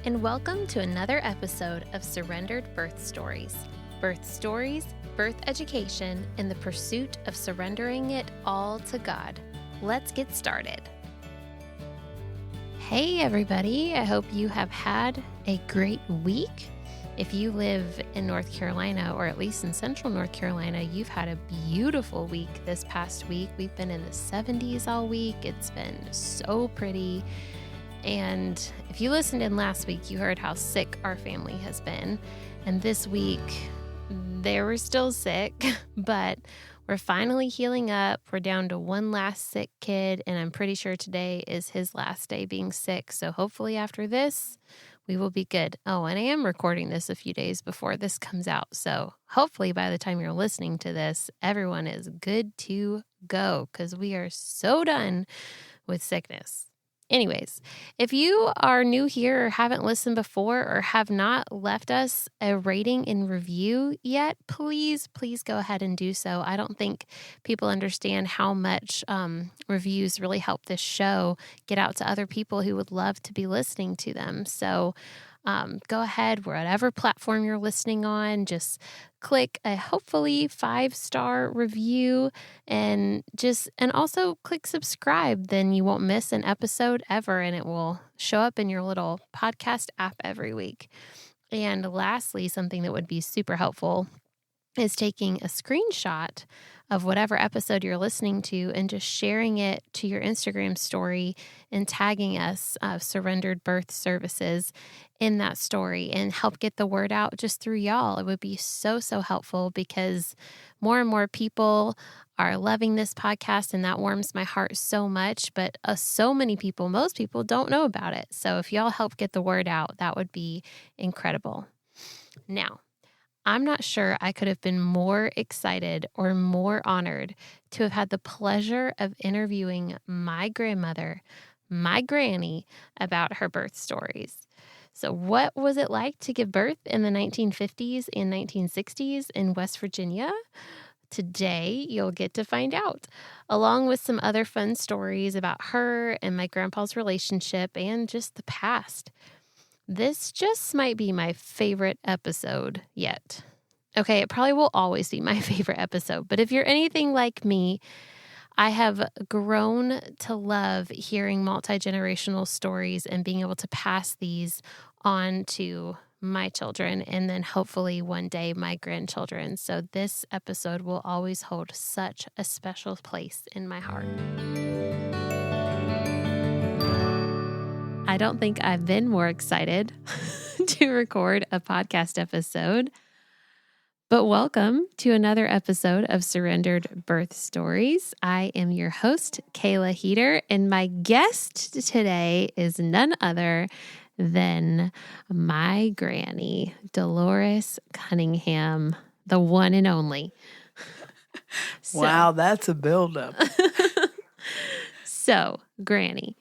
and welcome to another episode of Surrendered Birth Stories. Birth stories, birth education, and the pursuit of surrendering it all to God. Let's get started. Hey everybody, I hope you have had a great week. If you live in North Carolina, or at least in central North Carolina, you've had a beautiful week this past week. We've been in the 70s all week. It's been so pretty. And if you listened in last week, you heard how sick our family has been. And this week, they were still sick, but we're finally healing up. We're down to one last sick kid, and I'm pretty sure today is his last day being sick. So hopefully after this, we will be good. Oh, and I am recording this a few days before this comes out. So hopefully by the time you're listening to this, everyone is good to go because we are so done with sickness. Anyways, if you are new here or haven't listened before or have not left us a rating and review yet, please go ahead and do so. I don't think people understand how much reviews really help this show get out to other people who would love to be listening to them. So go ahead, whatever platform you're listening on, just click a hopefully 5-star review and also click subscribe. Then you won't miss an episode ever, and it will show up in your little podcast app every week. And lastly, something that would be super helpful is taking a screenshot of whatever episode you're listening to and just sharing it to your Instagram story and tagging us, Surrendered Birth Services, in that story and help get the word out just through y'all. It would be so helpful because more and more people are loving this podcast, and that warms my heart so much. But so many people, most people don't know about it. So if y'all help get the word out, that would be incredible. Now, I'm not sure I could have been more excited or more honored to have had the pleasure of interviewing my grandmother, my granny, about her birth stories. So what was it like to give birth in the 1950s and 1960s in West Virginia? Today, you'll get to find out, along with some other fun stories about her and my grandpa's relationship and just the past. This just might be my favorite episode yet. Okay, it probably will always be my favorite episode, but if you're anything like me, I have grown to love hearing multi-generational stories and being able to pass these on to my children and then hopefully one day my grandchildren. So this episode will always hold such a special place in my heart. I don't think I've been more excited to record a podcast episode. But welcome to another episode of Surrendered Birth Stories. I am your host, Kayla Heater, and my guest today is none other than my granny, Dolores Cunningham, the one and only. Wow, that's a buildup. So, Granny,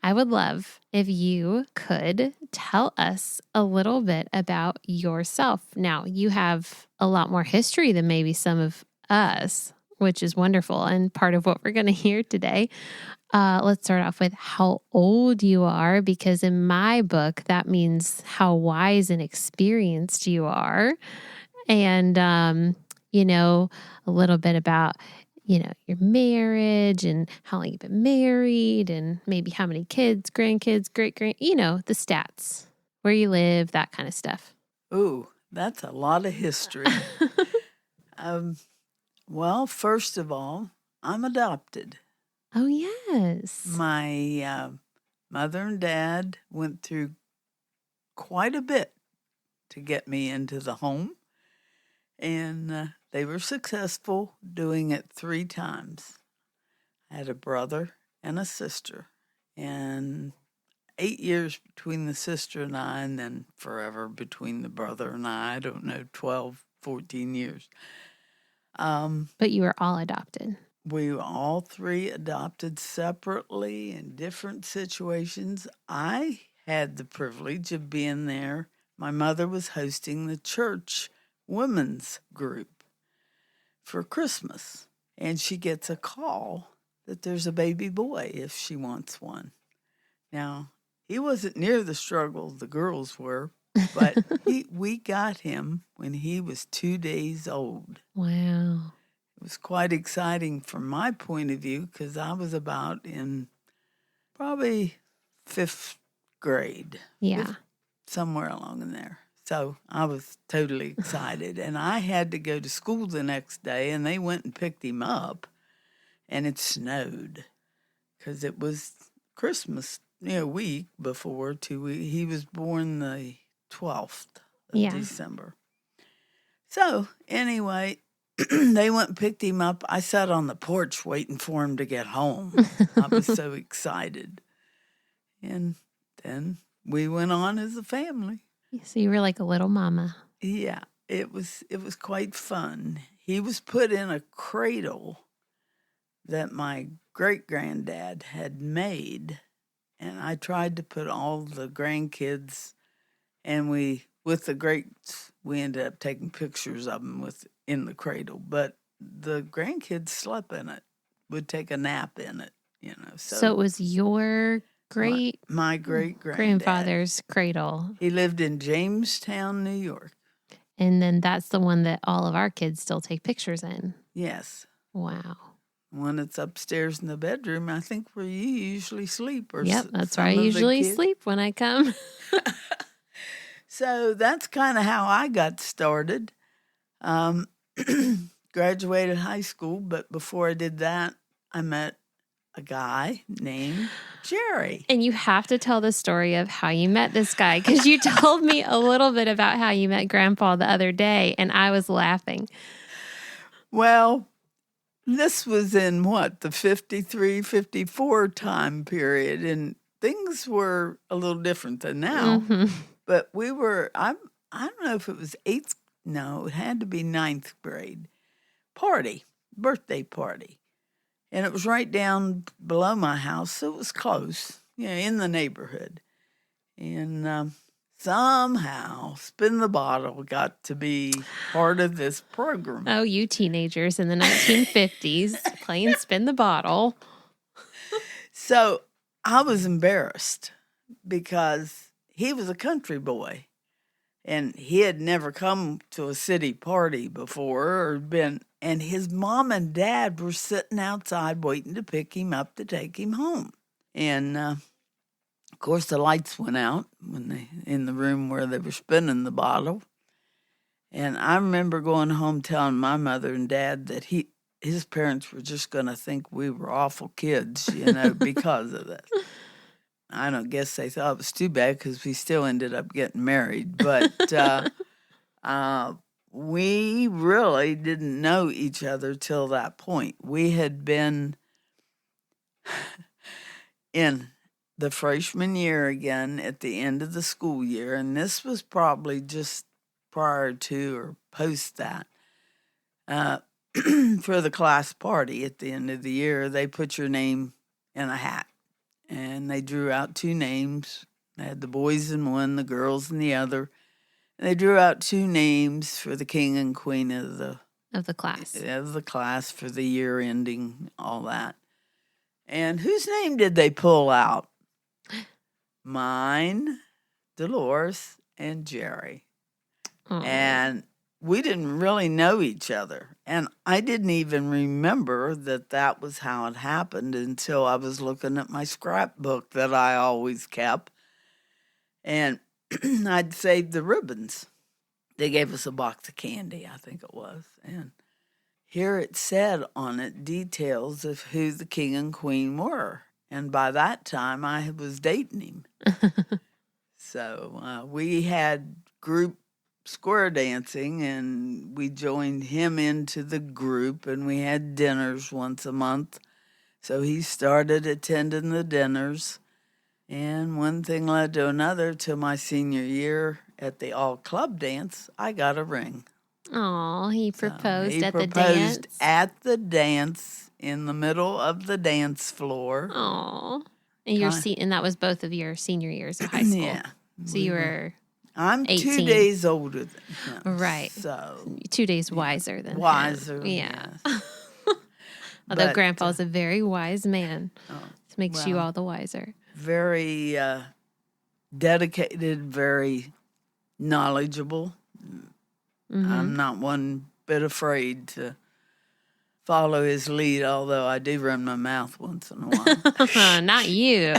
I would love if you could tell us a little bit about yourself. Now, you have a lot more history than maybe some of us, which is wonderful and part of what we're going to hear today. Let's start off with how old you are, because in my book, that means how wise and experienced you are. And, a little bit about your marriage and how long you've been married and maybe how many kids, grandkids, great-grand, the stats, where you live, that kind of stuff. Ooh, that's a lot of history. Well, first of all, I'm adopted. Oh, yes. My mother and dad went through quite a bit to get me into the home, and they were successful doing it 3 times. I had a brother and a sister, and 8 years between the sister and I, and then forever between the brother and I don't know, 12, 14 years. But you were all adopted. We were all 3 adopted separately in different situations. I had the privilege of being there. My mother was hosting the church women's group for Christmas, and she gets a call that there's a baby boy if she wants one. Now, He wasn't near the struggle the girls were, but we got him when he was 2 days old. Wow. It was quite exciting from my point of view because I was about in probably 5th grade. Yeah. Somewhere along in there. So I was totally excited. And I had to go to school the next day, and they went and picked him up, and it snowed because it was Christmas, week before 2 weeks. He was born the 12th of December. So anyway, they went and picked him up. I sat on the porch waiting for him to get home. I was so excited. And then we went on as a family. So you were like a little mama. Yeah, it was quite fun. He was put in a cradle that my great-granddad had made, and I tried to put all the grandkids, and with the greats, we ended up taking pictures of them in the cradle, but the grandkids slept in it, would take a nap in it, So it was your my great-granddad. Grandfather's cradle. He lived in Jamestown, New York. And then that's the one that all of our kids still take pictures in. Yes. Wow. One that's upstairs in the bedroom, I think, where you usually sleep. Yep, that's where I usually sleep when I come. So that's kind of how I got started. Graduated high school, but before I did that, I met a guy named Jerry. And you have to tell the story of how you met this guy, because you told me a little bit about how you met Grandpa the other day, and I was laughing. Well, this was in the 53, 54 time period, and things were a little different than now. Mm-hmm. But we were, I don't know if it was it had to be 9th grade birthday party. And it was right down below my house, so it was close, in the neighborhood. And somehow Spin the Bottle got to be part of this program. Oh, you teenagers in the 1950s playing Spin the Bottle. So I was embarrassed because he was a country boy, and he had never come to a city party before and his mom and dad were sitting outside waiting to pick him up to take him home. And of course, the lights went out in the room where they were spinning the bottle. And I remember going home telling my mother and dad that his parents were just going to think we were awful kids, because of this. I don't guess they thought it was too bad because we still ended up getting married. But we really didn't know each other till that point. We had been in the freshman year again at the end of the school year, and this was probably just prior to or post that. For the class party at the end of the year, they put your name in a hat, and they drew out 2 names. They had the boys in one, the girls in the other. And they drew out 2 names for the king and queen of the class. Of the class for the year ending, all that. And whose name did they pull out? Mine, Dolores, and Jerry. Aww. And we didn't really know each other. And I didn't even remember that was how it happened until I was looking at my scrapbook that I always kept. And I'd saved the ribbons. They gave us a box of candy, I think it was. And here it said on it details of who the king and queen were. And by that time, I was dating him. So we had group square dancing, and we joined him into the group, and we had dinners once a month. So he started attending the dinners. And one thing led to another. Till my senior year at the all-club dance, I got a ring. Oh, he proposed at the dance? He proposed at the dance in the middle of the dance floor. Oh, and that was both of your senior years of high school. Yeah. So you were I'm 18. 2 days older than him. Right. So 2 days wiser than wiser, him. Yeah. Yes. Although Grandpa's a very wise man. It makes you all the wiser. Very dedicated, very knowledgeable. Mm-hmm. I'm not one bit afraid to follow his lead, although I do run my mouth once in a while. Not you.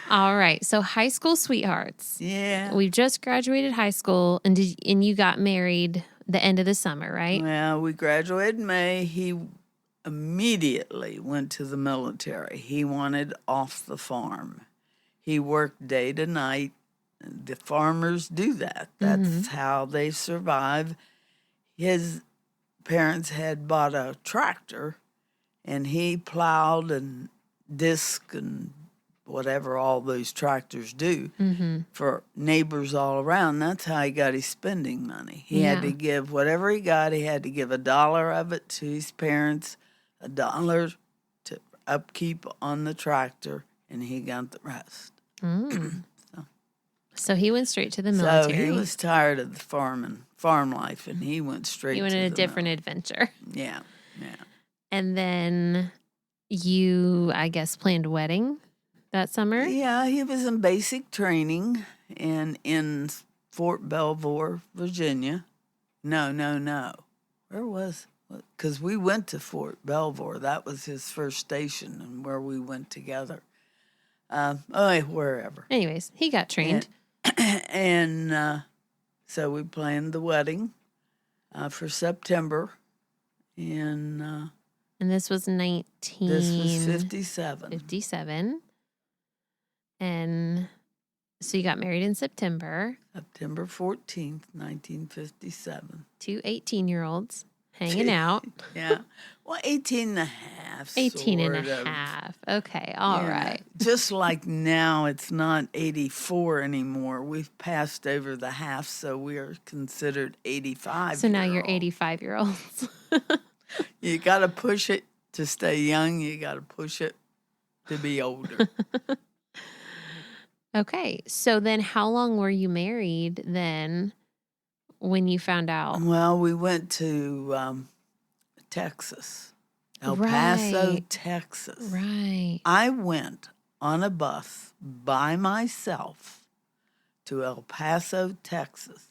All right. So high school sweethearts. Yeah. We've just graduated high school and you got married the end of the summer, right? Well, we graduated in May. He immediately went to the military. He wanted off the farm. He worked day to night. The farmers do that. That's how they survive. His parents had bought a tractor, and he plowed and disc and whatever all those tractors do for neighbors all around. That's how he got his spending money. He had to give whatever he got. He had to give $1 of it to his parents, $1 to upkeep on the tractor, and he got the rest. So he went straight to the military. So he was tired of the farm life, and he went straight. He went on a different adventure. Yeah. And then you, I guess, planned a wedding that summer? Yeah, he was in basic training in Fort Belvoir, Virginia. No. Where was? Because we went to Fort Belvoir. That was his first station, and where we went together. Wherever. Anyways, he got trained. And so we planned the wedding for September. And this was 57. 57. And so you got married in September. September 14th, 1957. 2 18-year-olds hanging out. Yeah. Well, 18 and a half. 18 and a half. Okay. All right. Just like now, it's not 84 anymore. We've passed over the half, so we are considered 85. So now you're 85-year-olds. You got to push it to stay young. You got to push it to be older. Okay. So then how long were you married then when you found out? Well, we went to Texas, El Paso, Texas. Right. I went on a bus by myself to El Paso, Texas.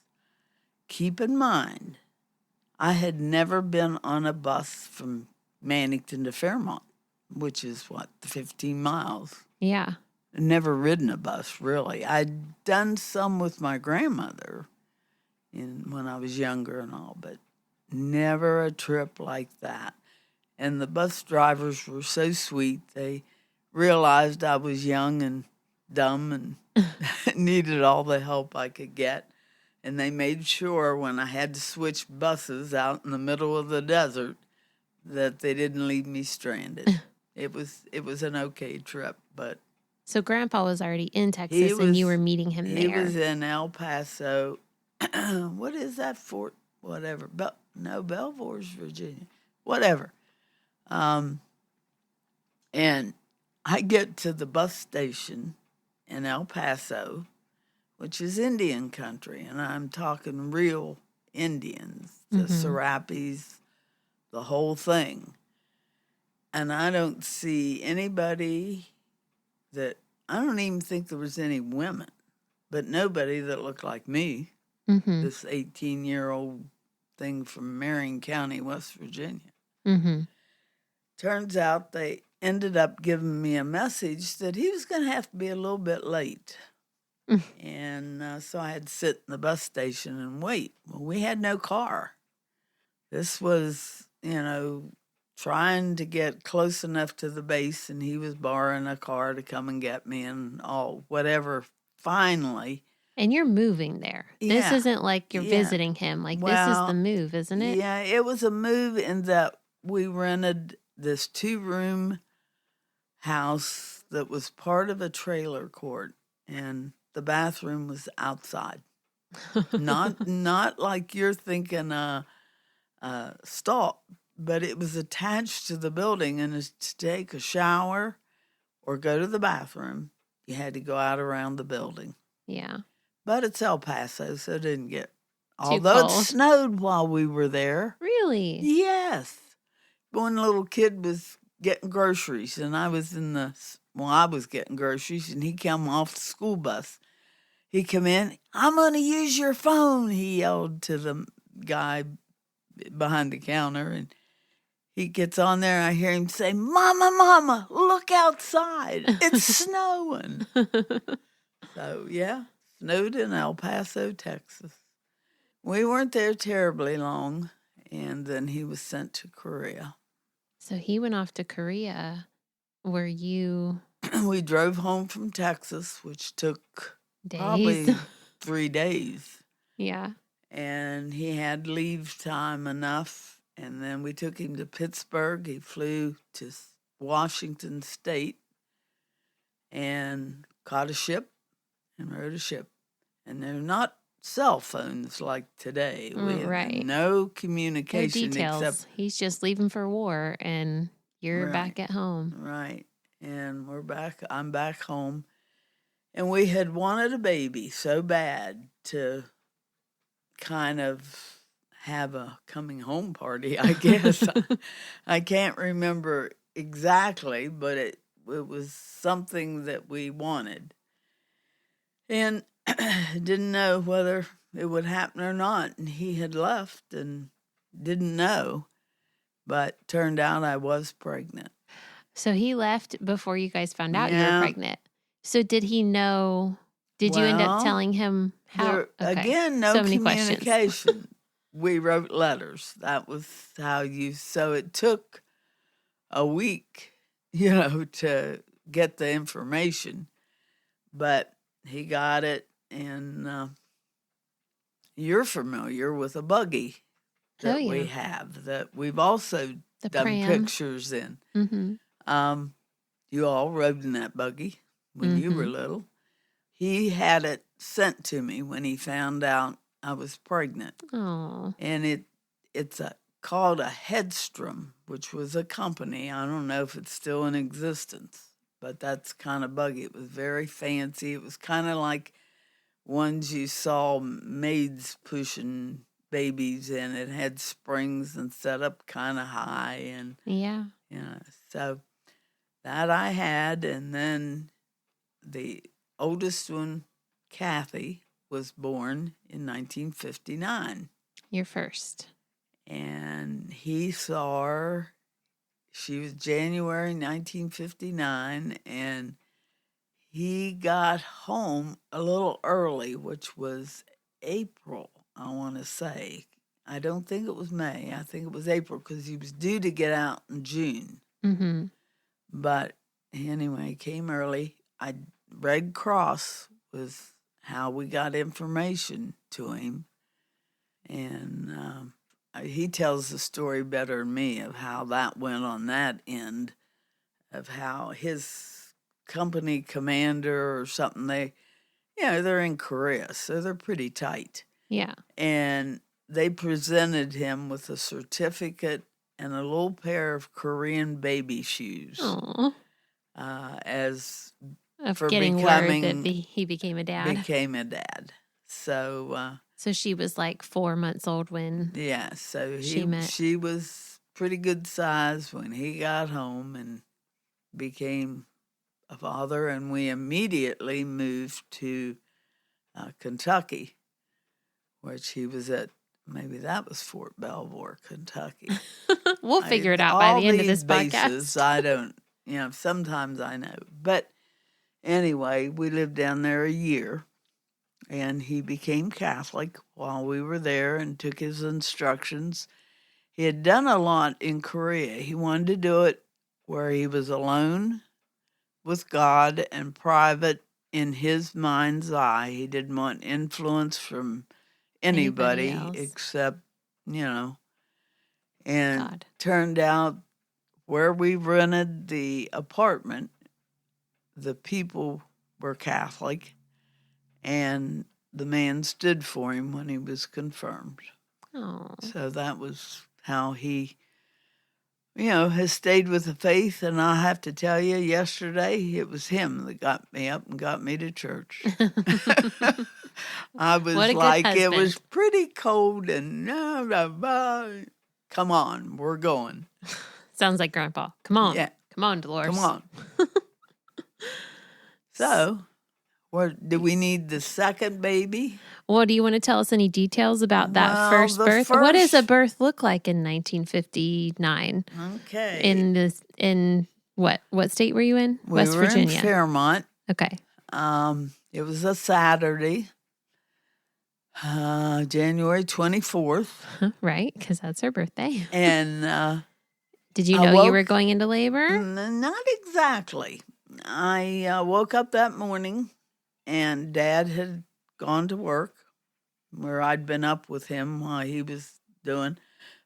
Keep in mind, I had never been on a bus from Mannington to Fairmont, which is, 15 miles. Yeah. Never ridden a bus, really. I'd done some with my grandmother when I was younger and all, but never a trip like that. And the bus drivers were so sweet. They realized I was young and dumb and needed all the help I could get. And they made sure when I had to switch buses out in the middle of the desert that they didn't leave me stranded. It was an okay trip, but... So Grandpa was already in Texas and you were meeting him there. He was in El Paso. What is that fort? Whatever. Belvoir's Virginia. Whatever. And I get to the bus station in El Paso, which is Indian country, and I'm talking real Indians, the Serapis, the whole thing. And I don't see anybody I don't even think there was any women, but nobody that looked like me, this 18-year-old thing from Marion County, West Virginia. Turns out they ended up giving me a message that he was going to have to be a little bit late. And so I had to sit in the bus station and wait. Well, we had no car. This was, trying to get close enough to the base, and he was borrowing a car to come and get me and all, whatever, finally. And you're moving there. Yeah. This isn't like you're visiting him. Like, this is the move, isn't it? Yeah, it was a move in that we rented this 2-room house that was part of a trailer court, and the bathroom was outside. Not like you're thinking stall, but it was attached to the building, and to take a shower or go to the bathroom, you had to go out around the building. Yeah. But it's El Paso, so it didn't get... Too Although cold. It snowed while we were there. Really? Yes. One little kid was getting groceries, and I was I was getting groceries, and he come off the school bus. He come in, I'm going to use your phone, he yelled to the guy behind the counter, and he gets on there, and I hear him say, Mama, Mama, look outside. It's snowing. So, yeah, snowed in El Paso, Texas. We weren't there terribly long, and then he was sent to Korea. So he went off to Korea. Were you... We drove home from Texas, which took days? Probably 3 days. Yeah. And he had leave time enough. And then we took him to Pittsburgh. He flew to Washington State and caught a ship and rode a ship. And they're not cell phones like today. We had no communication. No details. Except he's just leaving for war, and you're back at home. Right. And we're back. I'm back home. And we had wanted a baby so bad to kind of have a coming home party, I guess. I can't remember exactly, but it was something that we wanted. And didn't know whether it would happen or not. And he had left and didn't know. But turned out I was pregnant. So he left before you guys found out you were pregnant. So did he know? Did you end up telling him how? Again, no communication. We wrote letters. That was how so it took a week, to get the information. But he got it, and you're familiar with a buggy that we have that we've also done pictures in. Mm-hmm. You all rode in that buggy when you were little. He had it sent to me when he found out I was pregnant. Aww. And it's called a Headstrom, which was a company. I don't know if it's still in existence, but that's kind of buggy. It was very fancy. It was kind of like ones you saw maids pushing babies in. It had springs and set up kind of high. And so that I had. And then the oldest one, Kathy, was born in 1959. Your first. And he saw her, she was January 1959, and he got home a little early, which was April, I want to say. I don't think it was May. I think it was April because he was due to get out in June. Mm-hmm. But anyway, he came early. Red Cross was how we got information to him. And he tells the story better than me of how that went on that end, of how his company commander or something, they're in Korea, so they're pretty tight. Yeah. And they presented him with a certificate and a little pair of Korean baby shoes. Aww. For getting word that he became a dad. Became a dad. So she was like 4 months old when so she was pretty good size when he got home and became a father, and we immediately moved to Kentucky, which he was at. Maybe that was Fort Belvoir, Kentucky. We'll figure it out by the end of this bases, podcast. I don't, sometimes I know. But anyway, we lived down there a year, and he became Catholic while we were there and took his instructions. He had done a lot in Korea. He wanted to do it where he was alone with God and private in his mind's eye. He didn't want influence from anybody except, and God. Turned out where we rented the apartment, the people were Catholic, and the man stood for him when he was confirmed. Oh. So that was how he, has stayed with the faith. And I have to tell you, yesterday, it was him that got me up and got me to church. I was like, it was pretty cold and come on, we're going. Sounds like Grandpa. Come on. Yeah, Come on, Dolores. Come on. So, do we need the second baby? Well, do you want to tell us any details about that first birth? What does a birth look like in 1959? Okay. In what state were you in? West Virginia. In Fairmont. Okay. It was a Saturday, January 24th. Right, because that's her birthday. And did you know you were going into labor? Not exactly. I woke up that morning, and Dad had gone to work, where I'd been up with him while he was doing.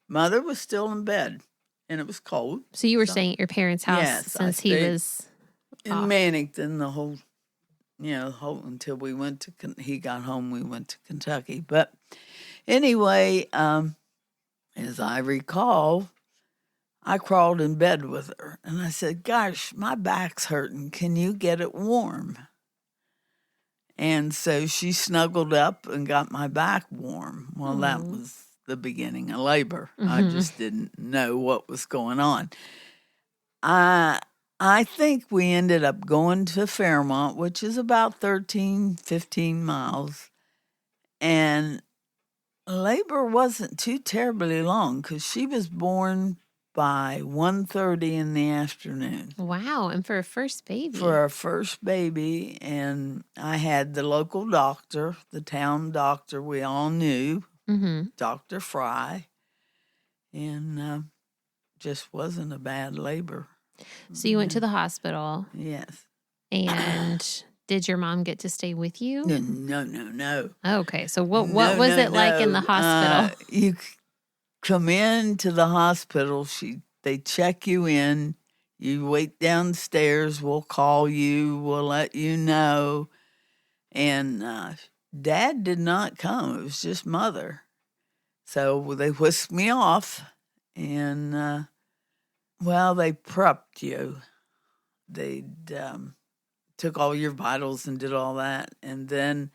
Mother was still in bed, and it was cold. So you were staying at your parents' house since he was in Mannington the whole, until we went to, he got home, we went to Kentucky. But anyway, as I recall, I crawled in bed with her, and I said, gosh, my back's hurting. Can you get it warm? And so she snuggled up and got my back warm. Well, that was the beginning of labor. Mm-hmm. I just didn't know what was going on. I think we ended up going to Fairmont, which is about 13, 15 miles. And labor wasn't too terribly long because she was born by 1:30 in the afternoon. Wow, and for a first baby. For our first baby, and I had the local doctor, the town doctor we all knew, Dr. Fry, and just wasn't a bad labor. So you went to the hospital. Yes. And did your mom get to stay with you? No. Okay, so what was it like in the hospital? You come into the hospital, they check you in, you wait downstairs, we'll call you, we'll let you know. And Dad did not come, it was just Mother. So they whisked me off, and they prepped you. They took all your vitals and did all that. And then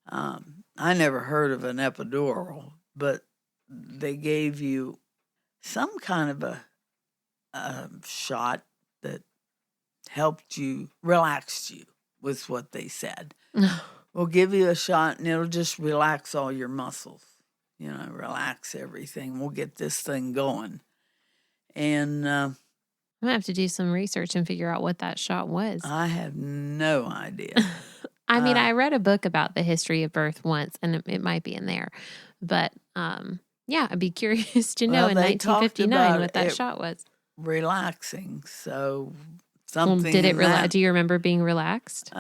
I never heard of an epidural, but they gave you some kind of a shot that helped you, relaxed you, was what they said. We'll give you a shot and it'll just relax all your muscles, relax everything. We'll get this thing going. And I'm going to have to do some research and figure out what that shot was. I have no idea. I mean, I read a book about the history of birth once, and it might be in there. But, I'd be curious to know in 1959 what that shot was. Relaxing, so something. Well, did it relax? Do you remember being relaxed?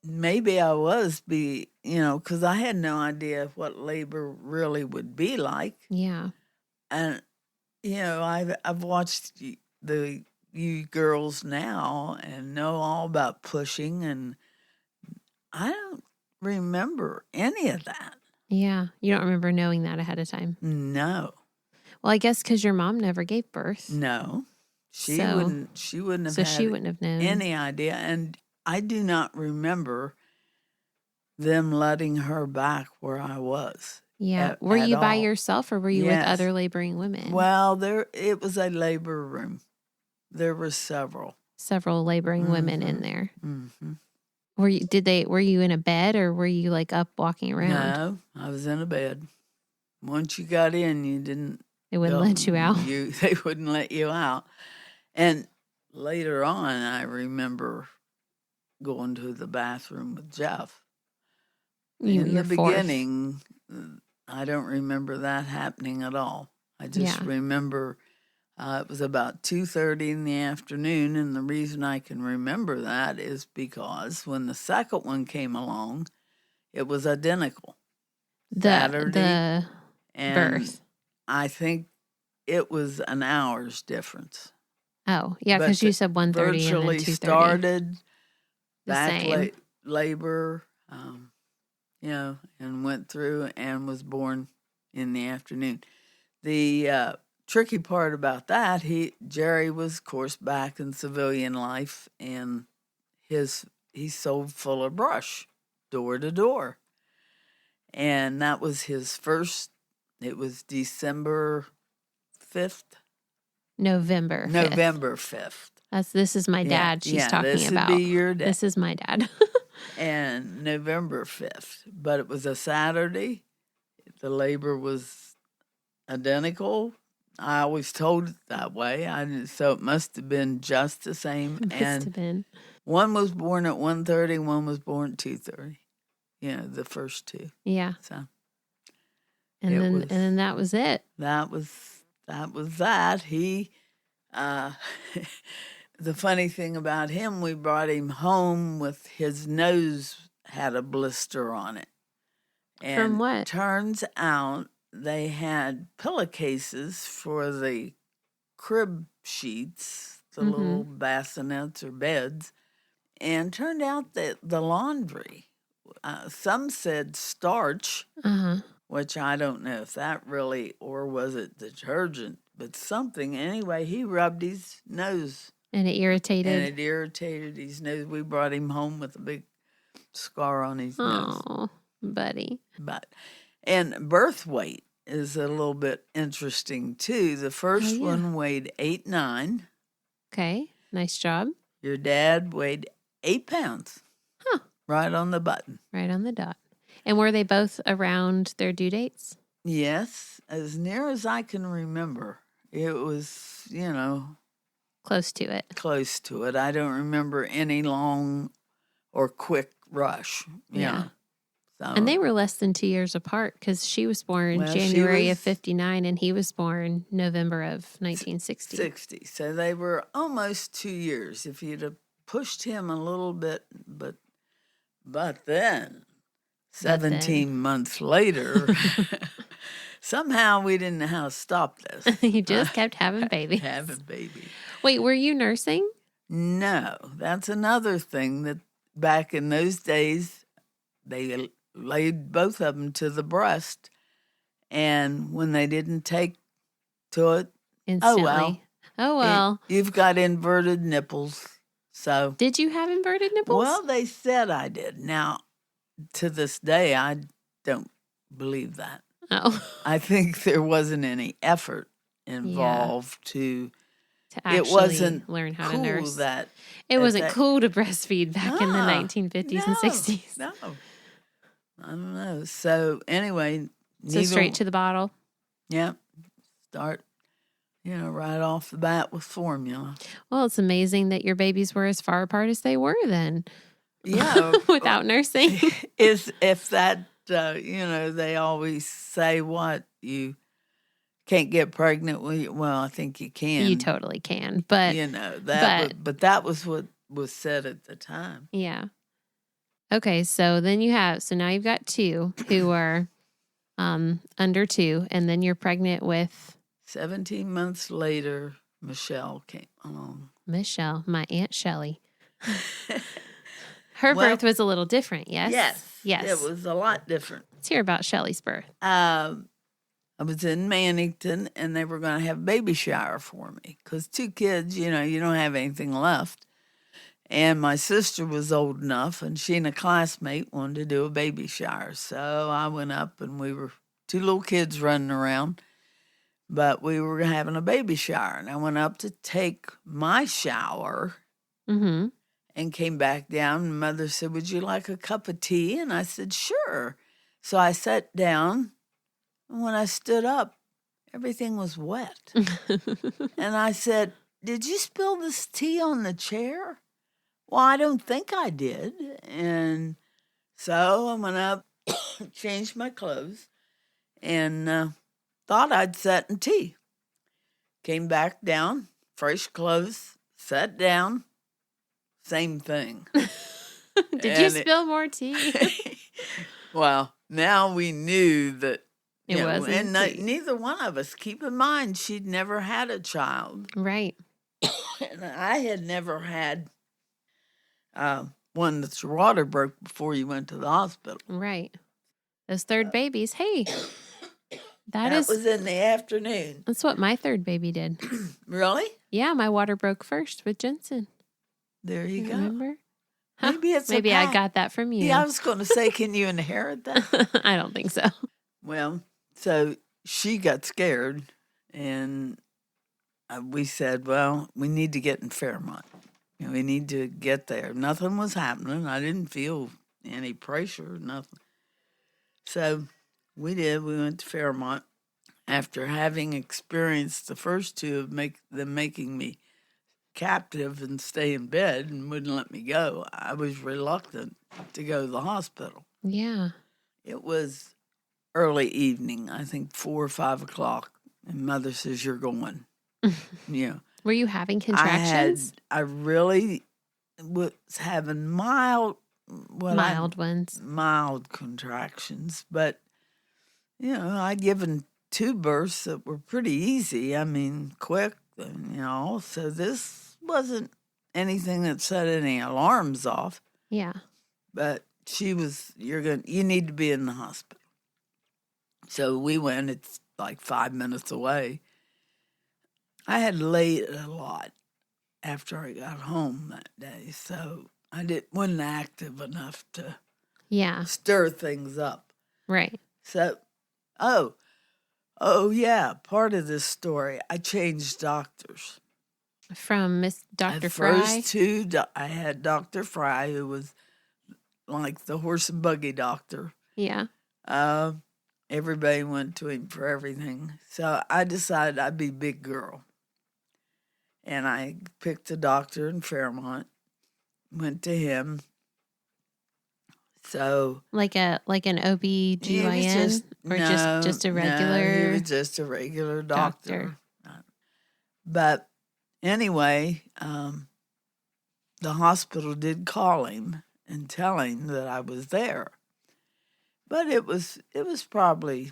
Maybe I was, because I had no idea what labor really would be like. Yeah. And, I've watched you girls now and know all about pushing, and I don't remember any of that. Yeah. You don't remember knowing that ahead of time? No. Well, I guess because your mom never gave birth. No. She wouldn't have known any idea. And I do not remember them letting her back where I was. Yeah. Were you by yourself, or were you with other laboring women? Well, it was a labor room. There were several laboring women in there. Mm-hmm. Were you in a bed, or were you like up walking around? No, I was in a bed. Once you got in, they wouldn't let you out. They wouldn't let you out. And later on, I remember going to the bathroom with Jeff. In the beginning, I don't remember that happening at all. I just remember it was about 2:30 in the afternoon, and the reason I can remember that is because when the second one came along, it was identical. The birth. I think it was an hour's difference. Oh, yeah, because you said 1:30 and then 2:30. Virtually started back labor, and went through and was born in the afternoon. The tricky part about that, Jerry was, of course, back in civilian life, and he sold full of brush, door to door. And that was his first, it was December 5th, November 5th. November 5th. This is my dad she's talking this about. Would be your dad. This is my dad. And November 5th. But it was a Saturday. The labor was identical. I always told it that way. So it must have been just the same. Must have been. One was born at 1:30, one was born at 2:30. The first two. Yeah. So. And then that was it. That was that. He, the funny thing about him, we brought him home with his nose had a blister on it. And from what? Turns out they had pillowcases for the crib sheets, the little bassinets or beds, and turned out that the laundry, some said starch, which I don't know if that really, or was it detergent, but something. Anyway, he rubbed his nose. And it irritated? And it irritated his nose. We brought him home with a big scar on his nose. Oh, buddy. And birth weight is a little bit interesting, too. The first one weighed 8'9". Okay, nice job. Your dad weighed 8 pounds. Huh. Right on the button. Right on the dot. And were they both around their due dates? Yes, as near as I can remember. It was, close to it. Close to it. I don't remember any long or quick rush. Yeah. So, and they were less than 2 years apart because she was born January of 59 and he was born November of 1960. So they were almost 2 years. If you'd have pushed him a little bit, but then 17 months later, somehow we didn't know how to stop this. You just kept having babies. Wait, were you nursing? No, that's another thing that back in those days, they laid both of them to the breast. And when they didn't take to it, instantly. Oh, well. You've got inverted nipples. So did you have inverted nipples? Well, they said I did. Now, to this day, I don't believe that. Oh. I think there wasn't any effort involved to actually learn how to nurse. It wasn't cool to breastfeed back in the 1950s and 60s. No. I don't know. So anyway. So straight to the bottle? Yeah. Start, right off the bat with formula. Well, it's amazing that your babies were as far apart as they were then. Yeah. Without nursing. If that, they always say what? You can't get pregnant. Well, I think you can. You totally can. But, but that was what was said at the time. Yeah. Okay. So now you've got two who are under 2, and then you're pregnant with 17 months later, Michelle came along. Michelle, my Aunt Shelley. Her birth was a little different, yes? Yes. It was a lot different. Let's hear about Shelley's birth. I was in Mannington, and they were going to have a baby shower for me because 2 kids, you don't have anything left. And my sister was old enough, and she and a classmate wanted to do a baby shower. So I went up, and we were 2 little kids running around, but we were having a baby shower. And I went up to take my shower and came back down. And Mother said, "Would you like a cup of tea?" And I said, "Sure." So I sat down, and when I stood up, everything was wet. And I said, "Did you spill this tea on the chair?" "Well, I don't think I did." And so I went up, changed my clothes, and thought I'd sat in tea. Came back down, fresh clothes, sat down, same thing. Did you spill more tea? Well, now we knew that it wasn't and neither one of us. Keep in mind, she'd never had a child. Right. And I had never had one that's your water broke before you went to the hospital. Right. Those third babies. Hey, that was in the afternoon. That's what my third baby did. Really? Yeah, my water broke first with Jensen. There you go. Remember? Maybe I got that from you. Yeah, I was going to say, can you inherit that? I don't think so. Well, so she got scared, and we said, well, we need to get in Fairmont. We need to get there. Nothing was happening. I didn't feel any pressure, nothing. So we did. We went to Fairmont after having experienced the first two of them making me captive and stay in bed and wouldn't let me go. I was reluctant to go to the hospital. Yeah. It was early evening, I think 4 or 5 o'clock, and Mother says, "You're going." Yeah. Were you having contractions? I really was having mild contractions, but I'd given 2 births that were pretty easy. I mean, quick, and, so this wasn't anything that set any alarms off. Yeah. But she was, you need to be in the hospital. So we went. It's like 5 minutes away. I had laid a lot after I got home that day, so I wasn't active enough to stir things up. Right. So, oh yeah, part of this story, I changed doctors. From Dr. Fry? First 2, I had Dr. Fry, who was like the horse and buggy doctor. Yeah. Everybody went to him for everything. So I decided I'd be big girl. And I picked a doctor in Fairmont, went to him. So like an OB/GYN or just a regular? No, he was just a regular doctor. But anyway, the hospital did call him and tell him that I was there. But it was probably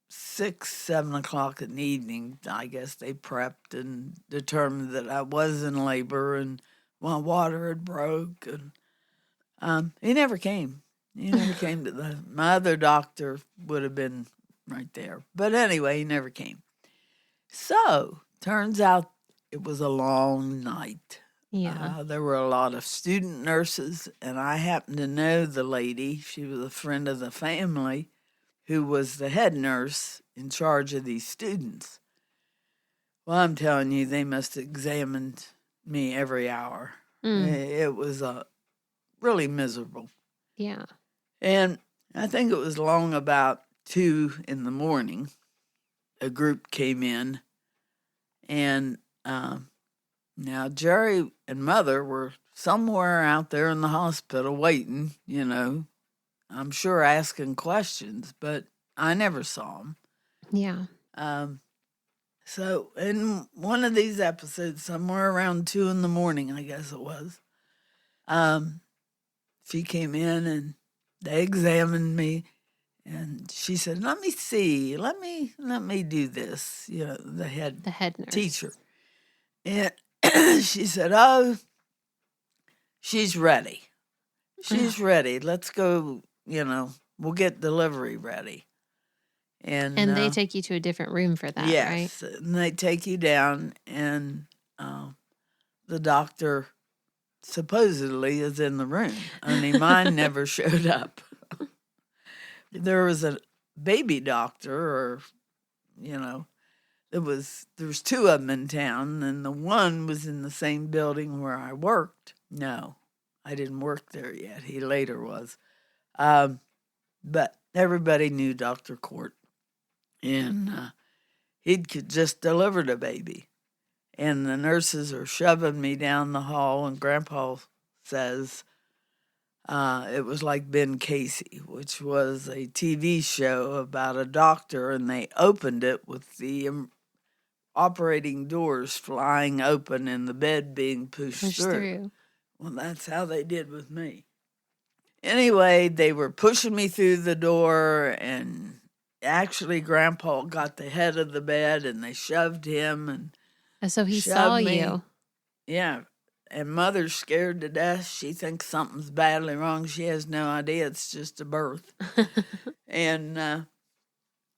6, 7 o'clock in the evening. I guess they prepped and determined that I was in labor and my water had broke. And he never came. He never came to my other doctor would have been right there. But anyway, he never came. So, turns out it was a long night. Yeah. There were a lot of student nurses, and I happened to know the lady. She was a friend of the family who was the head nurse in charge of these students. Well, I'm telling you, they must have examined me every hour. It was really miserable. Yeah. And I think it was long about 2 in the morning, a group came in, and now Jerry and Mother were somewhere out there in the hospital waiting, I'm sure asking questions, but I never saw them. Yeah. So in one of these episodes, somewhere around 2 in the morning, I guess it was, she came in and they examined me, and she said, "Let me see, let me do this." The head nurse. teacher, and she said, "Oh, she's ready. She's ready. Let's go. We'll get delivery ready." And they take you to a different room for that, yes, right? and they take you down, and the doctor supposedly is in the room. Only mine never showed up. There was a baby doctor, there was 2 of them in town, and the one was in the same building where I worked. No, I didn't work there yet. He later was. But everybody knew Dr. Court. And he'd just delivered a baby. And the nurses are shoving me down the hall, and Grandpa says it was like Ben Casey, which was a TV show about a doctor, and they opened it with the operating doors flying open and the bed being pushed through. Well, that's how they did with me. Anyway, they were pushing me through the door, and actually Grandpa got the head of the bed, and they shoved him, and so he saw me. you. Yeah. And Mother's scared to death. She thinks something's badly wrong. She has no idea. It's just a birth. And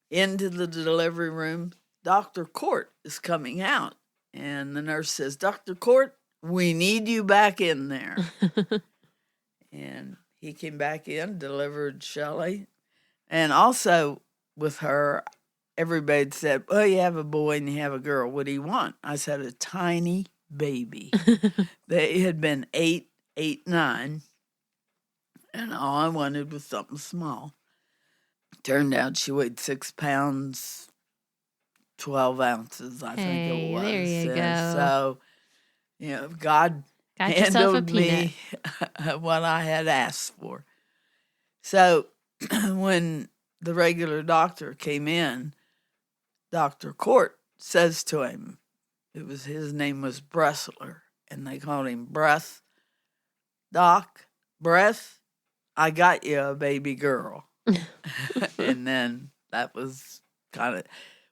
into the delivery room, Dr. Court is coming out. And the nurse says, "Dr. Court, we need you back in there." And he came back in, delivered Shelley. And also with her, everybody said, well, you have a boy and you have a girl. What do you want? I said, a tiny baby. They had been 8, 9, and all I wanted was something small. Turned out she weighed 6 pounds, 12 ounces, I think it was. There you go. So, God Got yourself a handled me what I had asked for. So when the regular doctor came in, Dr. Court says to him, his name was Bressler, and they called him Breath. Doc, Breath, I got you a baby girl. And then that was kind of,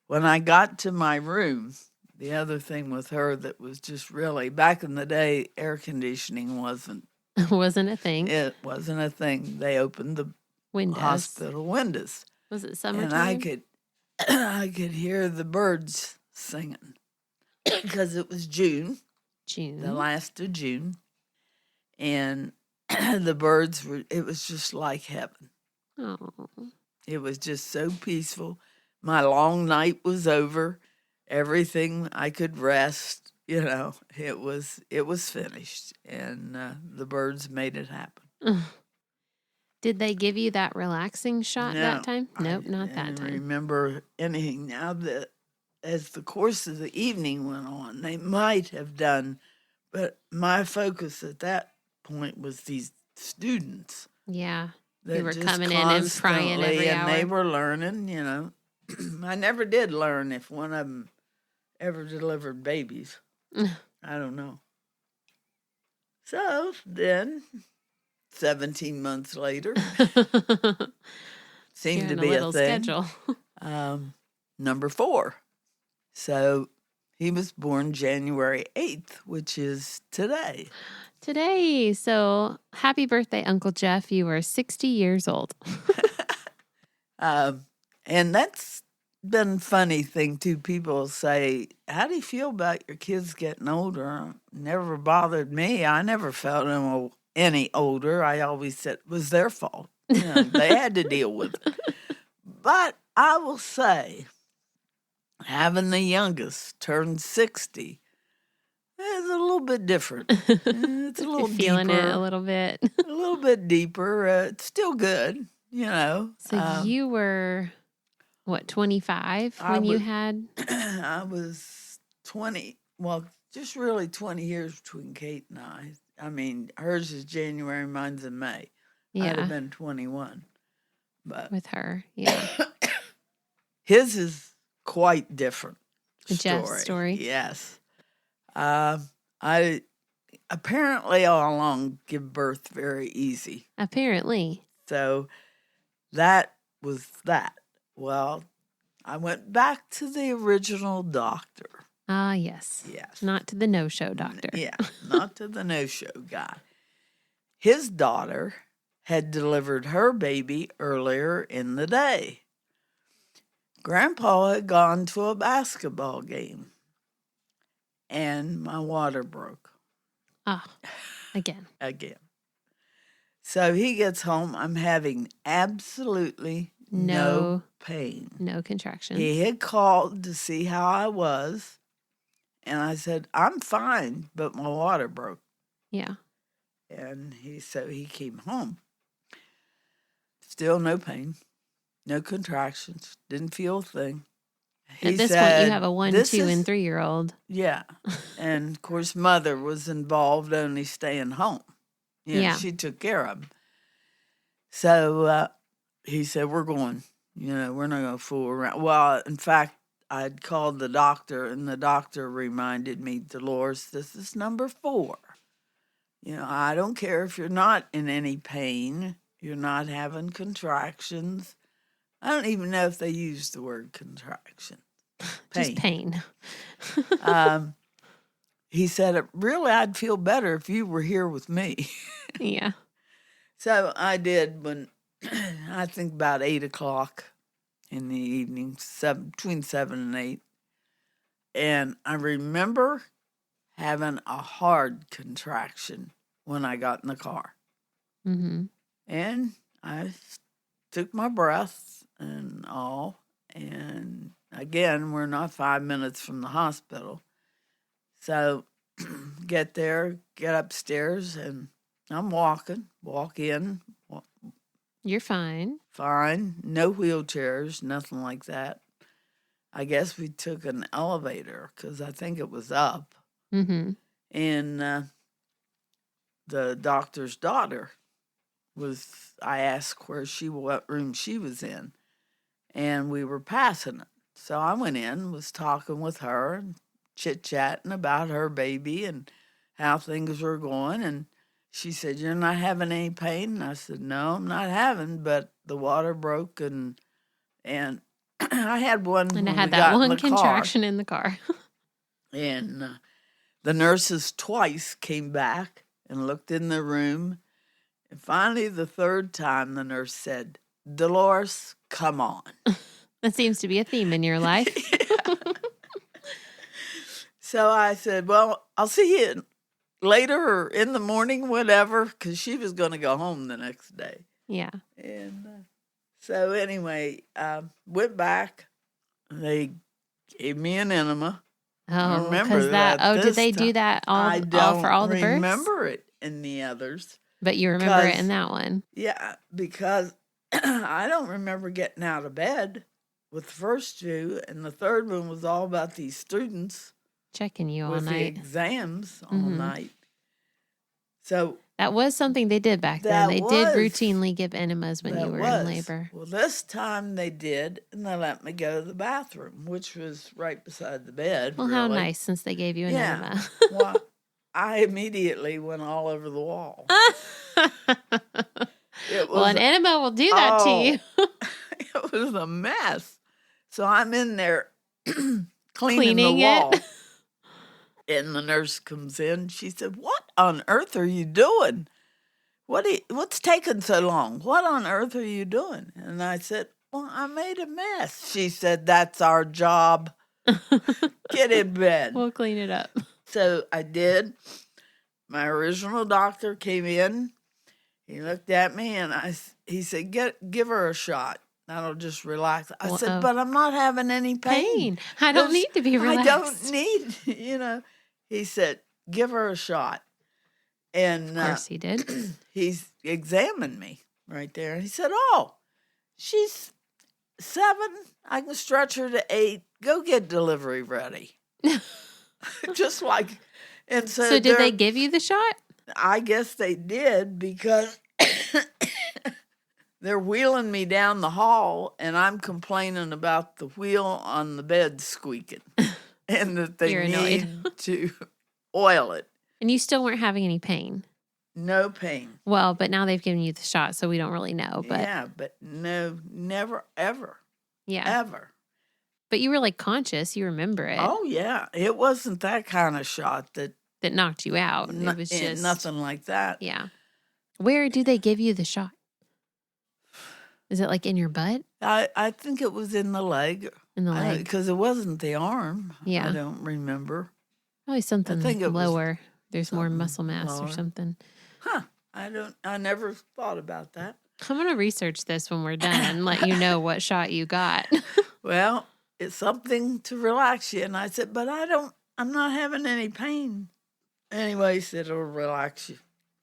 when I got to my room, the other thing with her that was just really, back in the day, air conditioning wasn't a thing. It wasn't a thing. They opened the hospital windows. Was it summertime? And I could hear the birds singing because it was June, the last of June, and the birds were. It was just like heaven. Oh, it was just so peaceful. My long night was over. Everything I could rest. It was finished, and the birds made it happen. Did they give you that relaxing shot that time? Nope, not that time. I don't remember anything. Now that as the course of the evening went on, they might have done, but my focus at that point was these students. Yeah, they were coming in and prying every hour. And they were learning, I never did learn if one of them ever delivered babies. I don't know. So then, 17 months later, seemed to be a thing. Schedule. Number 4. So he was born January 8th, which is today. Today. So happy birthday, Uncle Jeff. You are 60 years old. And that's been a funny thing, too. People say, how do you feel about your kids getting older? Never bothered me. I never felt any older. I always said it was their fault. They had to deal with it. But I will say, having the youngest turn 60 is a little bit different. It's a little feeling deeper. It a little bit. A little bit deeper. It's still good, So you were, 25 when you had? I was 20. Well, just really 20 years between Kate and I. I mean, hers is January, mine's in May. Yeah. I'd have been 21. But with her, yeah. His is quite different. Jeff's story. Yes. I apparently all along give birth very easy. Apparently. So that was that. Well, I went back to the original doctor. Ah, yes. Yes. Not to the no-show doctor. Yeah, not to the no-show guy. His daughter had delivered her baby earlier in the day. Grandpa had gone to a basketball game, and my water broke. Ah, again. Again. So he gets home. I'm having absolutely no pain. No contractions. He had called to see how I was, and I said, I'm fine, but my water broke. Yeah. And he came home. Still no pain, no contractions, didn't feel a thing. At this point, you have a 1, 2, and 3-year-old. Yeah. And, of course, mother was involved only staying home. She took care of him. So he said, we're going. We're not going to fool around. Well, in fact, I'd called the doctor, and the doctor reminded me, Dolores, this is number 4. I don't care if you're not in any pain. You're not having contractions. I don't even know if they use the word contraction. Pain. Just pain. He said, really, I'd feel better if you were here with me. Yeah. So I did when, I think about 8 o'clock in the evening, between 7 and 8. And I remember having a hard contraction when I got in the car. Mm-hmm. And I took my breath and all, and again, we're not 5 minutes from the hospital. So get there, get upstairs, and I'm walk in. You're fine. Fine. No wheelchairs, nothing like that. I guess we took an elevator because I think it was up. Mm-hmm. And the doctor's daughter I asked what room she was in, and we were passing it. So I went in, was talking with her and chit-chatting about her baby and how things were going, and she said, "You're not having any pain?" And I said, "No, I'm not having, but the water broke and I had one And I when had we that got in one the contraction in the car. And the nurses twice came back and looked in the room. And finally, the third time, the nurse said, "Dolores, come on." That seems to be a theme in your life. So I said, "Well, I'll see you later or in the morning, whatever," because she was going to go home the next day. Yeah. And so anyway, went back. They gave me an enema. I Oh, remember because that. did they do that all for all the births? I don't remember it in the others. But you remember it in that one. Yeah, because I don't remember getting out of bed with the first two, and the third one was all about these students checking you all with night. the exams all night. So that was something they did back then. They did routinely give enemas when you were in labor. Well, this time they did, and they let me go to the bathroom, which was right beside the bed. Well, how nice, since they gave you an enema. Well, I immediately went all over the wall. An enema will do that to you. It was a mess. So I'm in there cleaning the wall. And the nurse comes in. She said, "What on earth are you doing? What's taking so long? What on earth are you doing?" And I said, "Well, I made a mess." She said, "That's our job. Get in bed. We'll clean it up." So I did. My original doctor came in. He looked at me and he said, "Give her a shot. That'll just relax." I said, "But I'm not having any pain. I don't need to be relaxed. I don't need, He said, "Give her a shot." And of course he did. He's examined me right there. And he said, "Oh, she's 7. I can stretch her to 8. Go get delivery ready." Just like, and so did they give you the shot? I guess they did, because they're wheeling me down the hall and I'm complaining about the wheel on the bed squeaking and that they need to oil it. And you still weren't having any pain? No pain. Well, but now they've given you the shot, so we don't really know. But yeah, but no, never, ever. Yeah. Ever. But you were like conscious. You remember it. Oh, yeah. It wasn't that kind of shot that knocked you out. It was just nothing like that. Yeah. Where do they give you the shot? Is it like in your butt? I think it was in the leg. In the leg? Because it wasn't the arm. Yeah. I don't remember. Probably something lower. There's more muscle mass lower. Or something. Huh. I never thought about that. I'm going to research this when we're done and let you know what shot you got. Well, it's something to relax you. And I said, "But I'm not having any pain." Anyway, he said, "It'll relax you."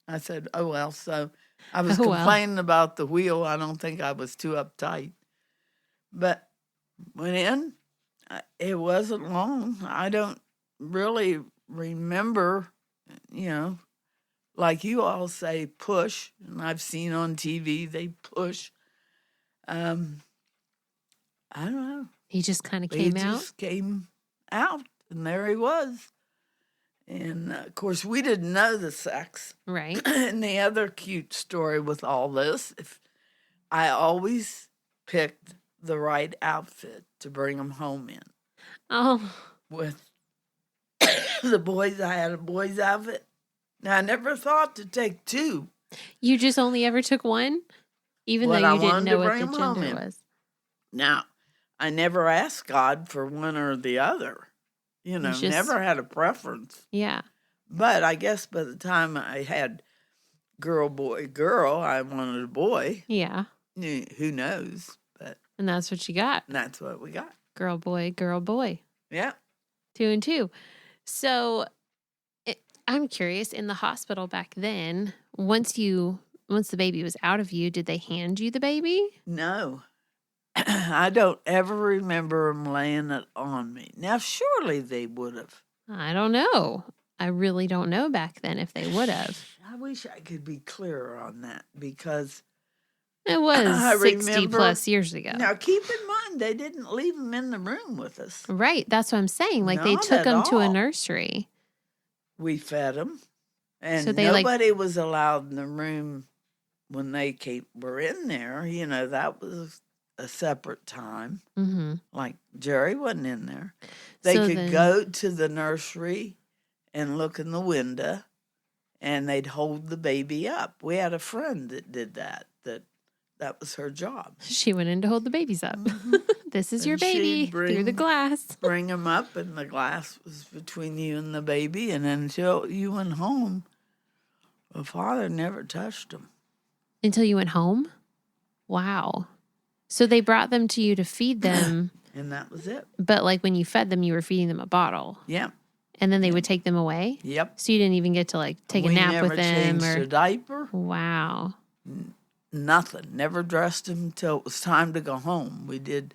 I said, "Oh, well." So I was complaining about the wheel. I don't think I was too uptight. But went in. It wasn't long. I don't really remember, like you all say, push. And I've seen on TV, they push. I don't know. He just kind of came out? He just came out, and there he was. And, of course, we didn't know the sex. Right. And the other cute story with all this, I always picked the right outfit to bring them home in. Oh. With the boys, I had a boy's outfit. Now, I never thought to take 2. You just only ever took one? Even though you didn't know what the gender was? Now, I never asked God for one or the other. Never had a preference. Yeah. But I guess by the time I had girl, boy, girl, I wanted a boy. Yeah. Who knows? And that's what you got. And that's what we got. Girl, boy, girl, boy. Yeah. 2 and 2. So I'm curious, in the hospital back then, once the baby was out of you, did they hand you the baby? No. I don't ever remember them laying it on me. Now, surely they would have. I don't know. I really don't know back then if they would have. I wish I could be clearer on that because It was I 60 remember, plus years ago. Now, keep in mind, they didn't leave them in the room with us. Right. That's what I'm saying. Like they Not took at them to a all. nursery. We fed them. And So they, nobody was allowed in the room when they were in there. You know, that was a separate time. Mm-hmm. Like Jerry wasn't in there. They could go to the nursery and look in the window, and they'd hold the baby up. We had a friend that did that. That was her job. She went in to hold the babies up. Mm-hmm. This is your baby through the glass. Bring them up, and the glass was between you and the baby. And until you went home, the father never touched them. Until you went home? Wow. So they brought them to you to feed them. And that was it. But like when you fed them, you were feeding them a bottle. Yeah. And then they would take them away? Yep. So you didn't even get to like take a nap with them? We never changed a diaper. Wow. Nothing. Never dressed him until it was time to go home. We did.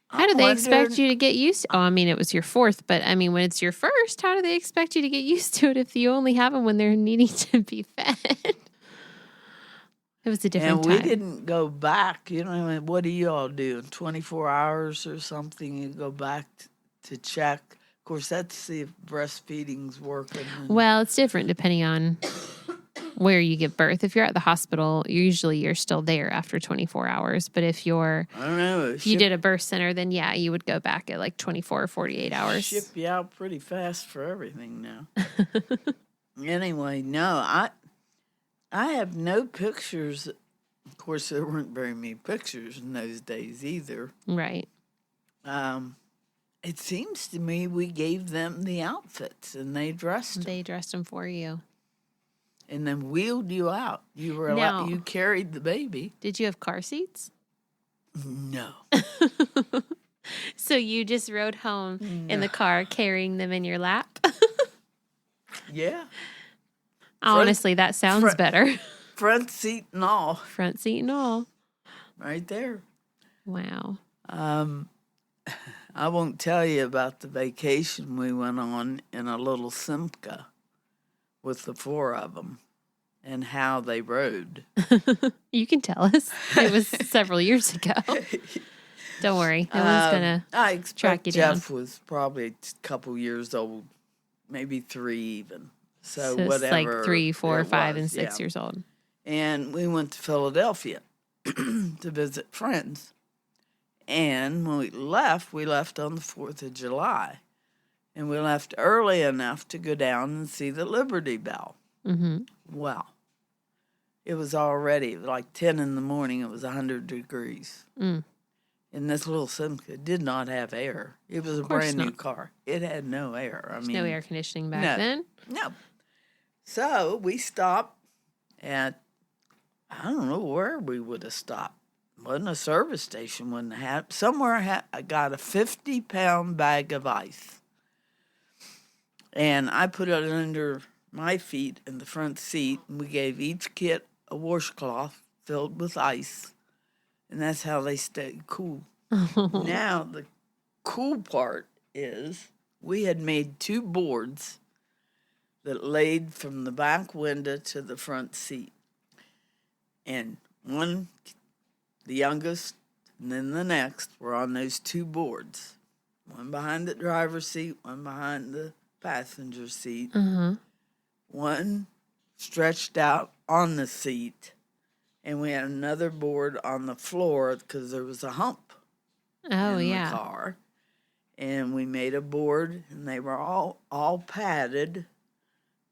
How did they expect you to get used to? Oh, I mean, it was your fourth, but I mean, when it's your first, how do they expect you to get used to it if you only have them when they're needing to be fed? It was a different time. And we didn't go back. You know, what do you all do? In 24 hours or something, you go back to check. Of course, that's to see if breastfeeding's working. Well, it's different depending on where you give birth. If you're at the hospital, usually you're still there after 24 hours. But if I don't know. If you did a birth center, then yeah, you would go back at like 24 or 48 hours. Ship you out pretty fast for everything now. Anyway, no, I have no pictures. Of course, there weren't very many pictures in those days either. Right. It seems to me we gave them the outfits and they dressed them. They dressed them for you. And then wheeled you out. You were you carried the baby. Did you have car seats? No. So you just rode home in the car carrying them in your lap? Yeah. Honestly, that sounds better. Front seat and all. Front seat and all. Right there. Wow. I won't tell you about the vacation we went on in a little Simca with the four of them and how they rode. You can tell us. It was several years ago. Don't worry. No one's going to track you down. Jeff was probably a couple years old, maybe 3 even. So it's whatever. Like 3, 4, 5, and 6 years old. And we went to Philadelphia to visit friends. And when we left on the 4th of July. And we left early enough to go down and see the Liberty Bell. Mm-hmm. Wow. It was already like 10 in the morning. It was 100 degrees. Mm. And this little Simca did not have air. It was a brand new car. It had no air. There's no air conditioning back then? No. So we stopped at, I don't know where we would have stopped. Wasn't a service station. Wouldn't have. Somewhere I got a 50-pound bag of ice. And I put it under my feet in the front seat, and we gave each kid a washcloth filled with ice. And that's how they stayed cool. Now, the cool part is we had made 2 boards that laid from the back window to the front seat. And one, the youngest, and then the next were on those 2 boards. One behind the driver's seat, one behind the passenger seat. Mm-hmm. One stretched out on the seat, and we had another board on the floor because there was a hump in the car. And we made a board, and they were all padded,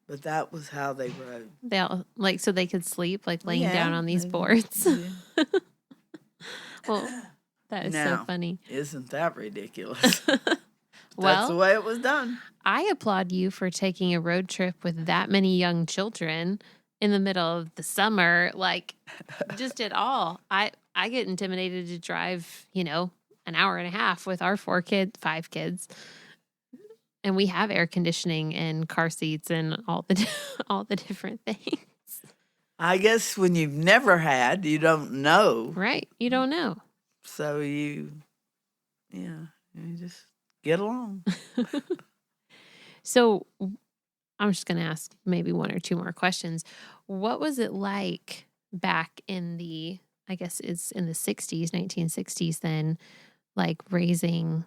but that was how they rode. They all, so they could sleep, laying down on these boards. Yeah. Well, that is so funny. Isn't that ridiculous? Well, that's the way it was done. I applaud you for taking a road trip with that many young children in the middle of the summer. Just at all. I get intimidated to drive, an an hour and a half with our 5 kids. And we have air conditioning and car seats and all the all the different things. I guess when you've never had, you don't know. Right. You don't know. So you just get along. So I'm just going to ask maybe 1 or 2 more questions. What was it like back in I guess it's in the 60s, 1960s then, like raising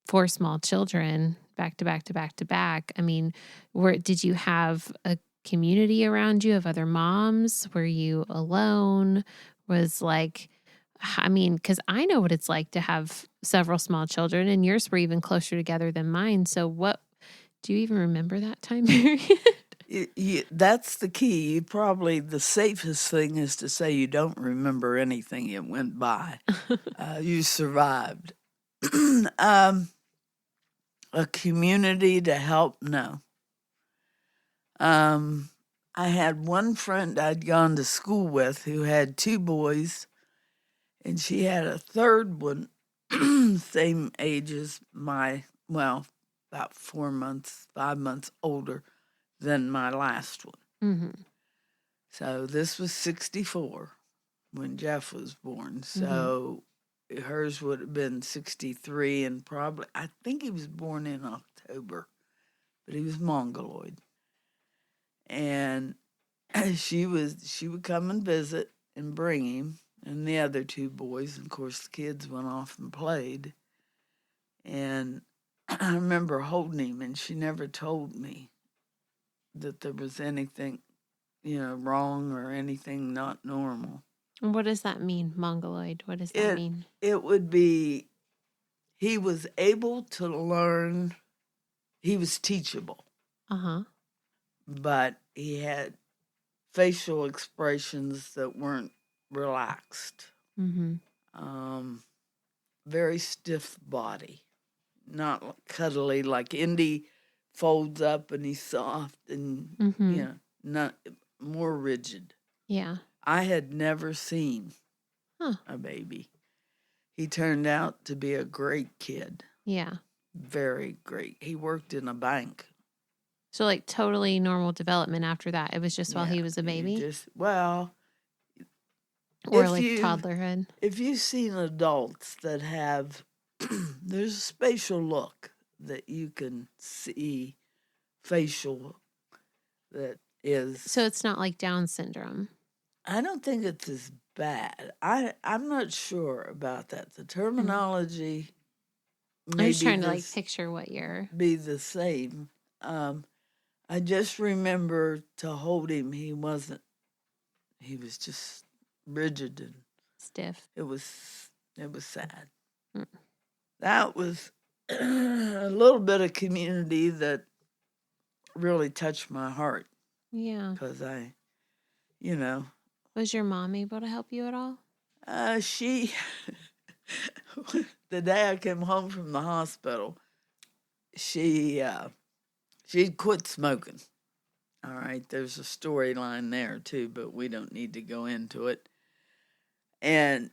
4 small children back to back to back to back? I mean, did you have a community around you of other moms? Were you alone? Because I know what it's like to have several small children, and yours were even closer together than mine. So do you even remember that time period? That's the key. Probably the safest thing is to say you don't remember anything that went by. You survived. A community to help? No. I had one friend I'd gone to school with who had 2 boys, and she had a third one, same age as about 5 months older than my last one. Mm-hmm. So this was 1964 when Jeff was born. So hers would have been 1963, and I think he was born in October, but he was Mongoloid. And she would come and visit and bring him and the other 2 boys. And of course, the kids went off and played. And I remember holding him, and she never told me that there was anything, wrong or anything not normal. What does that mean, Mongoloid? What does that mean? It would be, he was able to learn, he was teachable. Uh-huh. But he had facial expressions that weren't relaxed. Mm-hmm. Very stiff body, not cuddly like Indy folds up and he's soft and not more rigid. Yeah. I had never seen a baby. He turned out to be a great kid. Yeah. Very great. He worked in a bank. So like totally normal development after that. It was just while he was a baby? Or like toddlerhood? If you've seen adults that have, there's a spatial look that you can see facial that is. So it's not like Down syndrome? I don't think it's as bad. I'm not sure about that. The terminology I'm just trying to picture what you're... be the same. I just remember to hold him, he was just rigid and stiff. It was sad. That was a little bit of community that really touched my heart. Yeah. Because Was your mom able to help you at all? The day I came home from the hospital, she'd quit smoking. All right, there's a storyline there too, but we don't need to go into it. And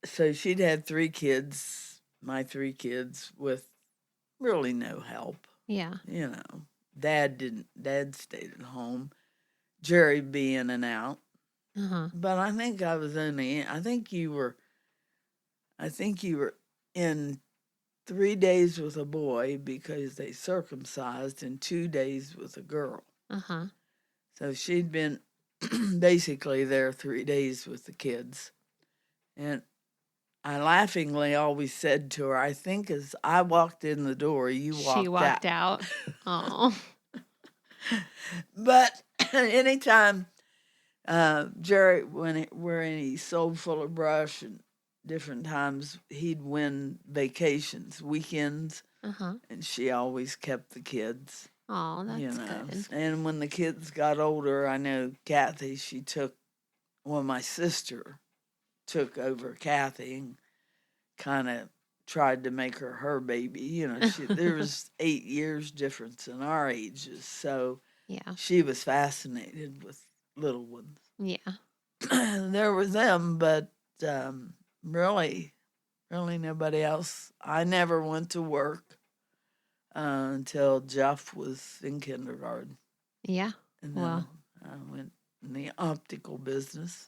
so she'd had 3 kids, my 3 kids, with really no help. Yeah. Dad stayed at home. Jerry be in and out. Uh-huh. But I think I think you were in 3 days with a boy because they circumcised and 2 days with a girl. Uh-huh. So she'd been basically there 3 days with the kids. And I laughingly always said to her, I think as I walked in the door, you walked out. She walked out. Oh. But anytime Jerry, when he sold full of brush and different times, he'd win vacations, weekends, and she always kept the kids. Oh, that's good. And when the kids got older, I know Kathy, my sister took over Kathy and kind of tried to make her baby. There was 8 years difference in our ages, so she was fascinated with little ones. Yeah. There were them, but really Really nobody else. I never went to work until Jeff was in kindergarten. Yeah. And Well, then I went in the optical business.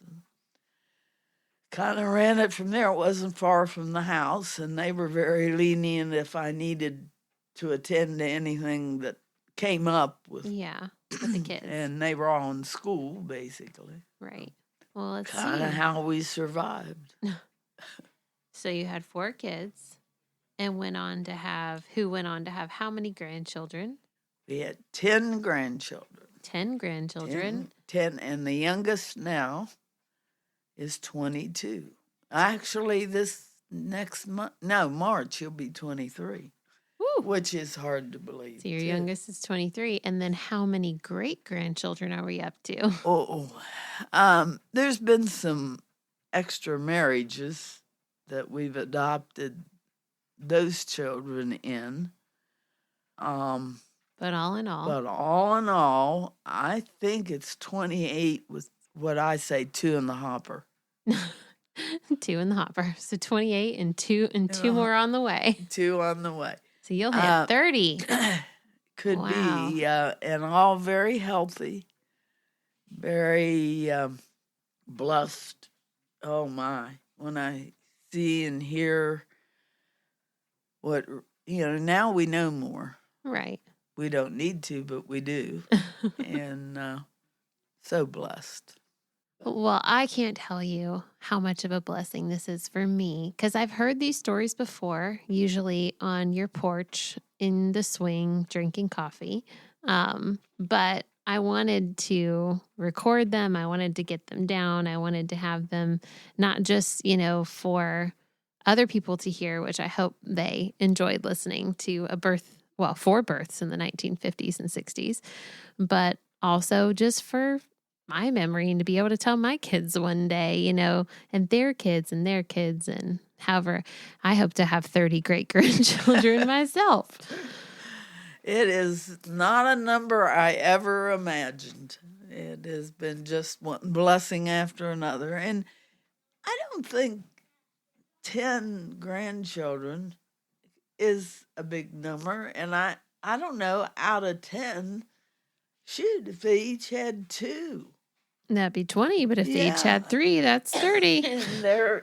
Kind of ran it from there. It wasn't far from the house, and they were very lenient if I needed to attend to anything that came up with with the kids. And they were all in school, basically. Right. Well, let's see. Kind of how we survived. So you had 4 kids and went on to have how many grandchildren? We had 10 grandchildren. 10 grandchildren. 10, and the youngest now is 22. Actually, this next month, March, he'll be 23. Woo. Which is hard to believe. So your youngest is 23. And then how many great-grandchildren are we up to? There's been some extra marriages that we've adopted those children in. But all in all, I think it's 28 with what I say 2 in the hopper. 2 in the hopper. So 28 and 2 more on the way. 2 on the way. So you'll hit 30. Could be, and all very healthy, very blessed. Oh my! When I see and hear what now we know more. Right. We don't need to, but we do, and so blessed. Well, I can't tell you how much of a blessing this is for me because I've heard these stories before, usually on your porch in the swing drinking coffee. But I wanted to record them. I wanted to get them down. I wanted to have them not just, for other people to hear, which I hope they enjoyed listening to 4 births in the 1950s and 60s, but also just for my memory and to be able to tell my kids one day, and their kids and their kids. And however, I hope to have 30 great grandchildren myself. It is not a number I ever imagined. It has been just one blessing after another. And I don't think 10 grandchildren is a big number. And I don't know, out of 10, shoot, if they each had 2. That'd be 20, but if they each had 3, that's 30.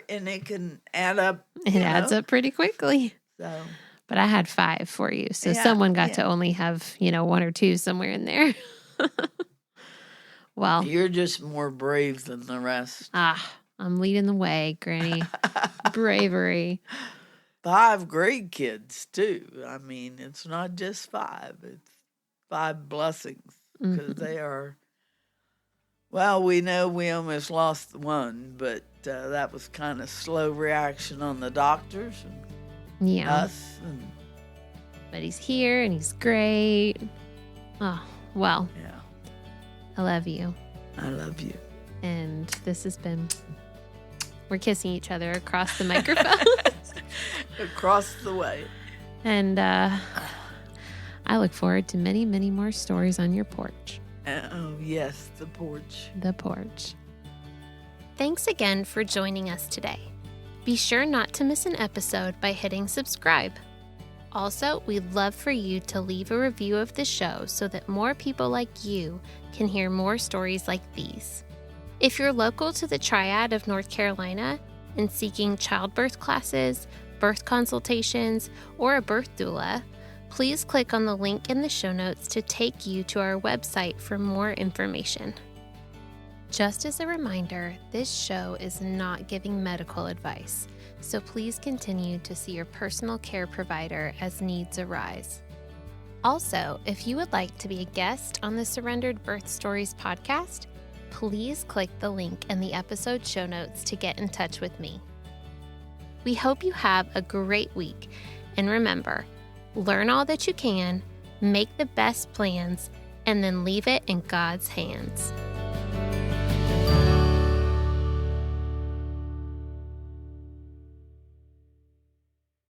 and it can add up. It adds up pretty quickly. So, but I had 5 for you, so someone got to only have 1 or 2 somewhere in there. Well, you're just more brave than the rest. I'm leading the way, Granny. Bravery. 5 great kids too. I mean, it's not just 5; it's 5 blessings because they are. Well, we know we almost lost one, but that was kind of slow reaction on the doctors and us. But he's here and he's great. Oh, well. Yeah. I love you. I love you. And this has been, we're kissing each other across the microphone. Across the way. And I look forward to many, many more stories on your porch. Oh, yes, the porch. The porch. Thanks again for joining us today. Be sure not to miss an episode by hitting subscribe. Also, we'd love for you to leave a review of the show so that more people like you can hear more stories like these. If you're local to the Triad of North Carolina and seeking childbirth classes, birth consultations, or a birth doula, please click on the link in the show notes to take you to our website for more information. Just as a reminder, this show is not giving medical advice, so please continue to see your personal care provider as needs arise. Also, if you would like to be a guest on the Surrendered Birth Stories podcast, please click the link in the episode show notes to get in touch with me. We hope you have a great week, and remember, learn all that you can, make the best plans, and then leave it in God's hands.